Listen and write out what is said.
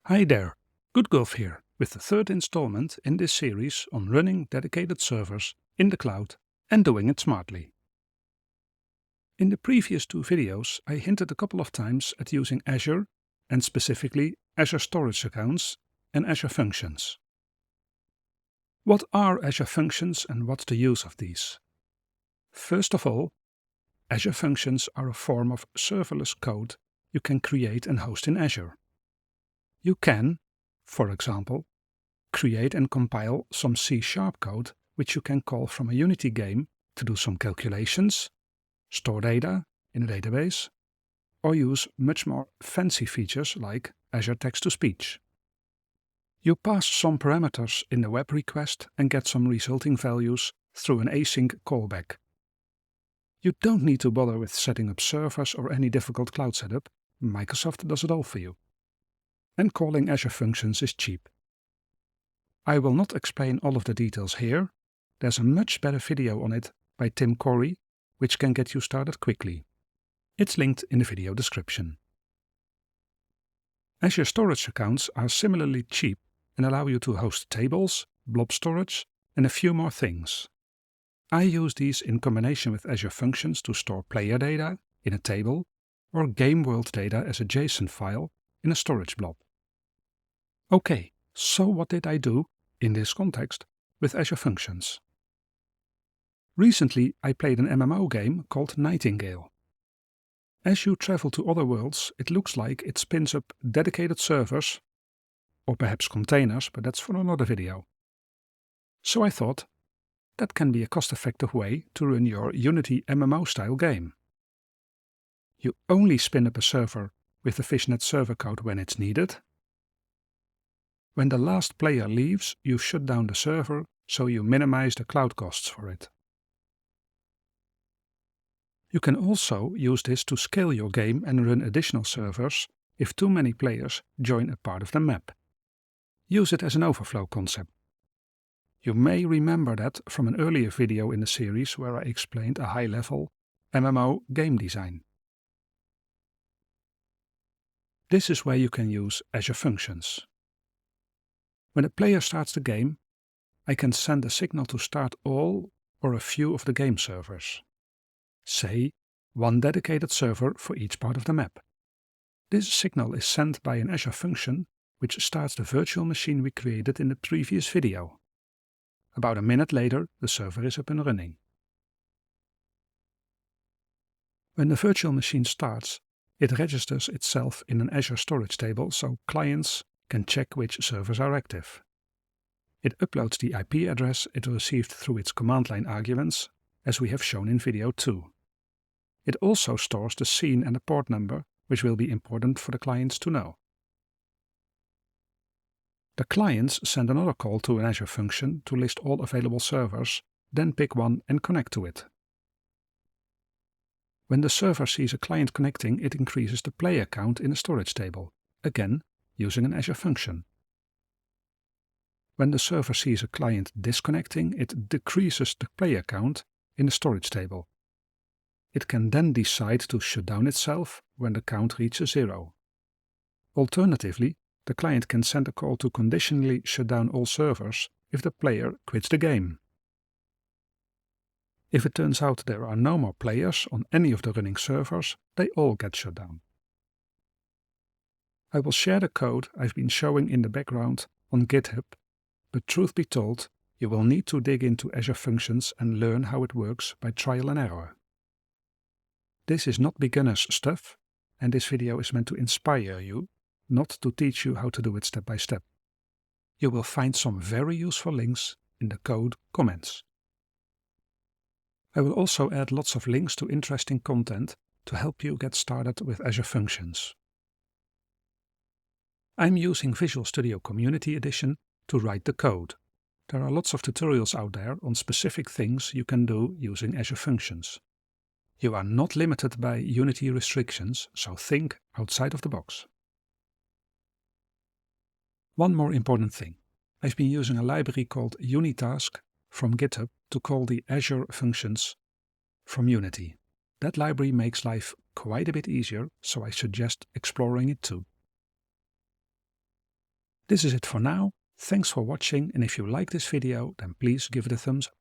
Hi there, GoodGolf here with the third installment in this series on running dedicated servers in the cloud and doing it smartly. In the previous two videos I hinted a couple of times at using Azure and specifically Azure Storage Accounts and Azure Functions. What are Azure Functions and what's the use of these? First of all, Azure Functions are a form of serverless code you can create and host in Azure. You can, for example, create and compile some C# code which you can call from a Unity game to do some calculations, store data in a database, or use much more fancy features like Azure Text-to-Speech. You pass some parameters in the web request and get some resulting values through an async callback. You don't need to bother with setting up servers or any difficult cloud setup. Microsoft does it all for you. And calling Azure Functions is cheap. I will not explain all of the details here. There's a much better video on it by Tim Corey, which can get you started quickly. It's linked in the video description. Azure Storage Accounts are similarly cheap and allow you to host tables, blob storage, and a few more things. I use these in combination with Azure Functions to store player data in a table or game world data as a JSON file in a storage blob. Okay, so what did I do in this context with Azure Functions? Recently I played an MMO game called Nightingale. As you travel to other worlds, it looks like it spins up dedicated servers, or perhaps containers, but that's for another video. So I thought, that can be a cost-effective way to run your Unity MMO-style game. You only spin up a server with the fishnet server code when it's needed. When the last player leaves, you shut down the server, so you minimize the cloud costs for it. You can also use this to scale your game and run additional servers if too many players join a part of the map. Use it as an overflow concept. You may remember that from an earlier video in the series where I explained a high-level MMO game design. This is where you can use Azure Functions. When a player starts the game, I can send a signal to start all or a few of the game servers. Say, one dedicated server for each part of the map. This signal is sent by an Azure function which starts the virtual machine we created in the previous video. About a minute later, the server is up and running. When the virtual machine starts, it registers itself in an Azure storage table so clients can check which servers are active. It uploads the IP address it received through its command line arguments, as we have shown in video 2. It also stores the scene and the port number, which will be important for the clients to know. The clients send another call to an Azure function to list all available servers, then pick one and connect to it. When the server sees a client connecting, it increases the player count in a storage table, again using an Azure function. When the server sees a client disconnecting, it decreases the player count in the storage table. It can then decide to shut down itself when the count reaches 0. Alternatively, the client can send a call to conditionally shut down all servers if the player quits the game. If it turns out there are no more players on any of the running servers, they all get shut down. I will share the code I've been showing in the background on GitHub, but truth be told, you will need to dig into Azure Functions and learn how it works by trial and error. This is not beginner's stuff, and this video is meant to inspire you, not to teach you how to do it step by step. You will find some very useful links in the code comments. I will also add lots of links to interesting content to help you get started with Azure Functions. I'm using Visual Studio Community Edition to write the code. There are lots of tutorials out there on specific things you can do using Azure Functions. You are not limited by Unity restrictions, so think outside of the box. One more important thing. I've been using a library called Unitask from GitHub to call the Azure Functions from Unity. That library makes life quite a bit easier, so I suggest exploring it too. This is it for now. Thanks for watching, and if you like this video, then please give it a thumbs up.